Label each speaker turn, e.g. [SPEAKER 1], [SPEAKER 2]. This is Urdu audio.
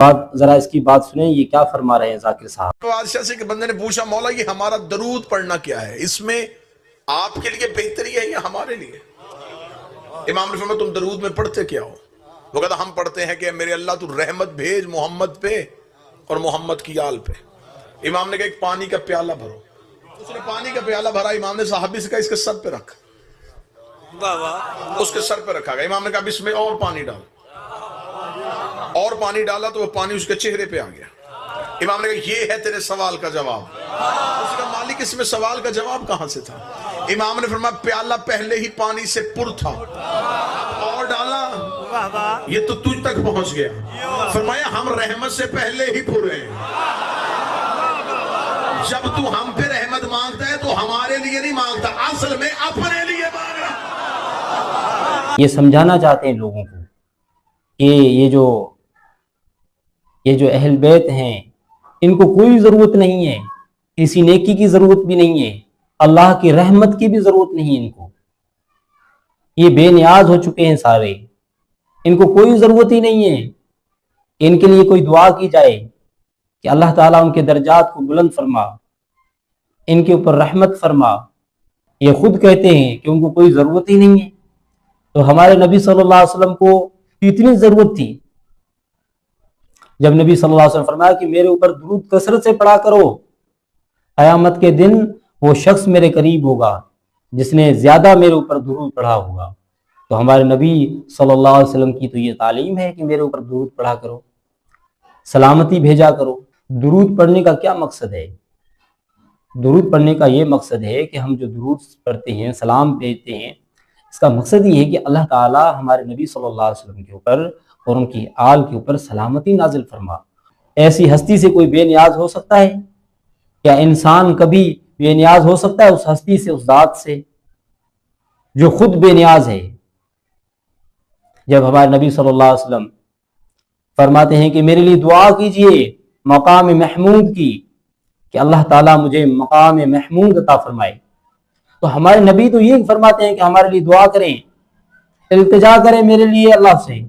[SPEAKER 1] ذرا اس کی بات سنیں یہ کیا فرما رہے ہیں ذاکر صاحب۔
[SPEAKER 2] بادشاہ سے کہ بندے نے پوچھا مولا یہ ہمارا درود پڑھنا کیا ہے، اس میں آپ کے لیے بہتری ہے یا ہمارے لیے؟ امام نے فرمایا تم درود میں پڑھتے کیا ہو؟ وہ کہتا ہم پڑھتے ہیں کہ میرے اللہ تو رحمت بھیج محمد پہ اور محمد کی آل پہ۔ امام نے کہا ایک پانی کا پیالہ بھرو، اس نے پانی کا پیالہ بھرا، امام نے صحابی سے کہا اس کے سر پہ رکھ، اس کے سر پہ رکھا گیا۔ امام نے کہا اس میں اور پانی ڈال، اور پانی ڈالا تو وہ پانی اس کے چہرے پہ آ گیا۔ امام نے کہا یہ ہے تیرے سوال کا جواب۔ اس کا مالک اس میں سوال کا جواب کہاں سے تھا؟ امام نے فرمایا پیالہ پہلے ہی پانی سے پر تھا، اور ڈالا یہ تو تجھ تک پہنچ گیا۔ فرمایا ہم رحمت سے پہلے ہی پر ہیں، جب تو ہم پہ رحمت مانگتا ہے تو ہمارے لیے نہیں مانگتا، اصل میں اپنے لیے مانگ رہا۔
[SPEAKER 1] یہ سمجھانا چاہتے ہیں لوگوں کو کہ یہ جو اہل بیت ہیں ان کو کوئی ضرورت نہیں ہے، کسی نیکی کی ضرورت بھی نہیں ہے، اللہ کی رحمت کی بھی ضرورت نہیں ان کو، یہ بے نیاز ہو چکے ہیں سارے، ان کو کوئی ضرورت ہی نہیں ہے کہ ان کے لیے کوئی دعا کی جائے کہ اللہ تعالیٰ ان کے درجات کو بلند فرما، ان کے اوپر رحمت فرما۔ یہ خود کہتے ہیں کہ ان کو کوئی ضرورت ہی نہیں ہے، تو ہمارے نبی صلی اللہ علیہ وسلم کو اتنی ضرورت تھی جب نبی صلی اللہ علیہ وسلم فرمایا کہ میرے اوپر درود کثرت سے پڑھا کرو، قیامت کے دن وہ شخص میرے قریب ہوگا جس نے زیادہ میرے اوپر درود پڑھا ہوگا۔ تو ہمارے نبی صلی اللہ علیہ وسلم کی تو یہ تعلیم ہے کہ میرے اوپر درود پڑھا کرو، سلامتی بھیجا کرو۔ درود پڑھنے کا کیا مقصد ہے؟ درود پڑھنے کا یہ مقصد ہے کہ ہم جو درود پڑھتے ہیں، سلام بھیجتے ہیں، اس کا مقصد یہ ہے کہ اللہ تعالیٰ ہمارے نبی صلی اللہ علیہ وسلم کے اوپر اور ان کی آل کے اوپر سلامتی نازل فرما۔ ایسی ہستی سے کوئی بے نیاز ہو سکتا ہے؟ کیا انسان کبھی بے نیاز ہو سکتا ہے اس ہستی سے، اس ذات سے جو خود بے نیاز ہے؟ جب ہمارے نبی صلی اللہ علیہ وسلم فرماتے ہیں کہ میرے لیے دعا کیجئے مقام محمود کی، کہ اللہ تعالیٰ مجھے مقام محمود عطا فرمائے، تو ہمارے نبی تو یہ فرماتے ہیں کہ ہمارے لیے دعا کریں، التجا کریں میرے لیے اللہ سے